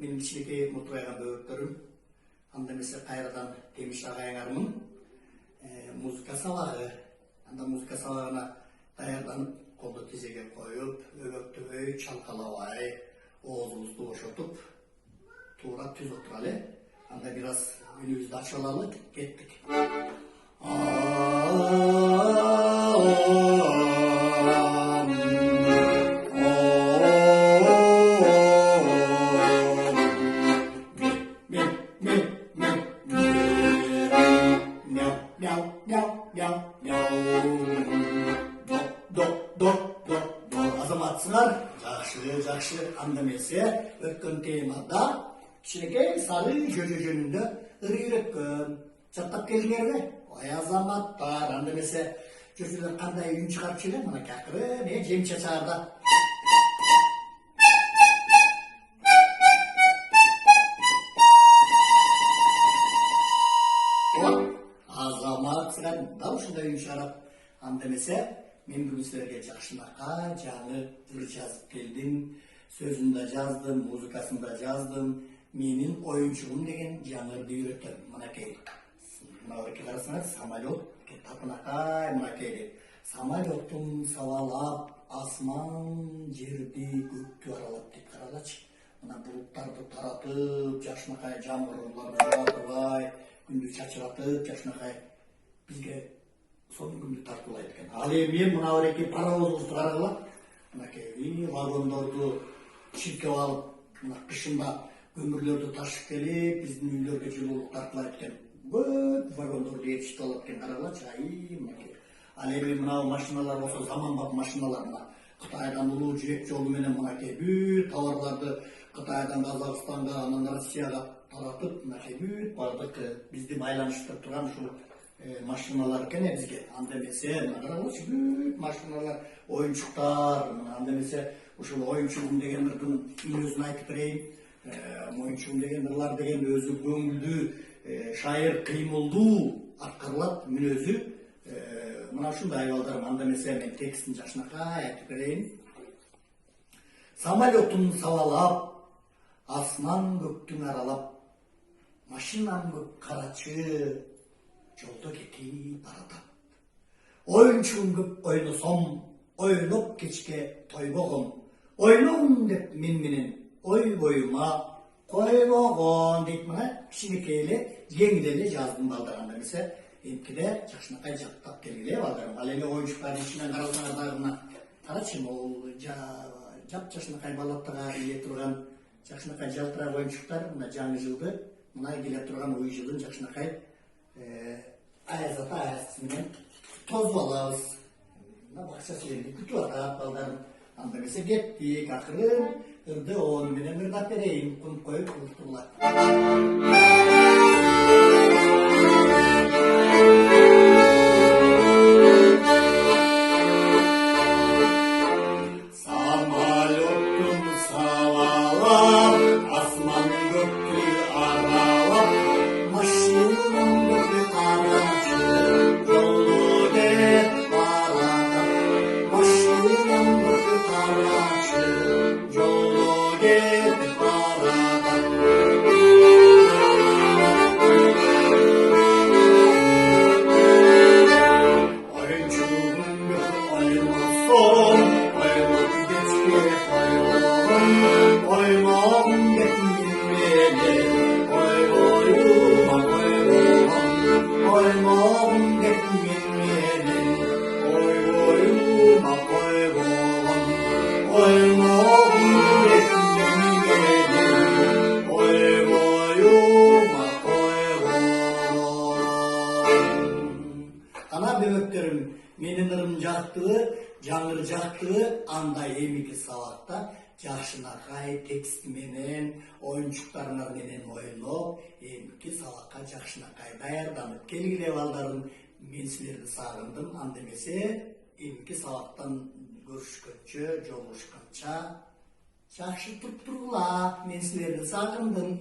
менин кичинекей муртугайган бөбөктөрүм. Анда эмесе кайрадан Темиш агайыңармын. Музыка сабагы. Анда музыка сабагына даярданып, колду тизеге коюп, өбөктөбөй, чалкалабай, оозубузду бошотуп, туура түз отуралы. Анда бир аз үнүбүздү ачып алалы, кеттик. Азаматсыңар, жакшы, анда эмесе өткөн темада кичинекей сары жөжө жөнүндө ыр үйрөткөн. Чаттап келдиңерби? Ой азаматтар, анда эмесе жөжөлөр кандай үн чыгарып эле, мына какыры, жем чачаарда. Азаматсыңар да ушундай үн чыгарат. Анда эмесе мен бүгүн силерге жакшынакай жаңы ыр жазып келдим. Сөзүн да жаздым, музыкасын да жаздым. Менин Оюнчугум деген жаңы ырды үйрөтөм. Мынакей. Мынакей карасаңар, самолет, тапынакай мынакей. Самолетун сабалап, асман жерди көктү аралап деп каралачы. Мына булуттарды таратып, жакшынакай жамгырларды жаатырбай, күндү чачыратып, жакшынакай бизге сонун күндү тартуулайт экен. Ал эми мына бареки паровозубузду карагыла. Мынакей вагондорду чиркеп алып, мына кышында көмүрлөрдү ташып келип, биздин үйлөргө жылуулук тартылат экен. Көп вагондорду ээрчитип алат экен, карагылачы. Мынакей. Ал эми мына машиналар болсо заманбап машиналар, мына Кытайдан улуу жибек жолу менен мынакей бүт товарларды Кытайдан Казакстанга, анан Россияга таратып, мынакей бүт бардык бизди байланыштырып турган ушул машиналар экен бизге. Анда эмесе мына карагылачы, бүт машиналар, оюнчуктар, анда эмесе ушул Оюнчугум деген ырдын мүнөзүн айтып берейин. Оюнчугум деген ырлар деген өзү көңүлдүү, шайыр кыймылдуу аткарылат мүнөзү. Мына ушундай балдарым, анда эмесе мен текстин жакшынакай айтып берейин. Самолетун сабалап, асман көктүн аралап, машинам көк карачы, жолдо кетип баратат. Оюнчугум көп ойносом, ойлоп кечке тойбогон. Ойлогум деп мен менен ой боюма койбогон дейт. Мына кичинекей эле жеңил эле жаздым балдар. Анда эмесе эмкиде жакшынакай жаттап келгиле балдарым. Ал эми оюнчуктардын ичинен карасаңар дагы мына карачы, могул жап-жакшынакай балаттага ийе турган жакшынакай жалтырак оюнчуктар. Мына жаңы жылды, мына келе турган ой жылын жакшынакай аяз менен тозуп алабыз. Мына бакчасынын күтүп атат балдарым. Анда эмесе кеттик, акырын ырды оон менен ырдап берейин, кунуп коюп улуктурлар. Самолеттун сабалап, асман көктү аралап, машинам көктү карачы, жолу кетип баратат. Машинам көктү карачы, жолу кетип баратат. Оюнчугум ойносом, ойлоп кечке тойбогон. Ойногум деп менен ой боюма койбогон. Ойногум деп менен ой боюма койбогон. Ойногум деп менен ой боюма койбогон. Ана бөбөктөрүм, менин ырым жактыбы, жаңыр жактыбы, анда эмики сабакта жакшынакай текст менен, оюнчуктарыңар менен ойлоп, эмки сабакка жакшынакай даярданып келгиле балдарым. Мен силерди сагындым. Анда эмесе эмки сабактан көрүшкөнчө, жолугушканча жакшы туруп тургула. Мен силерди сагындым.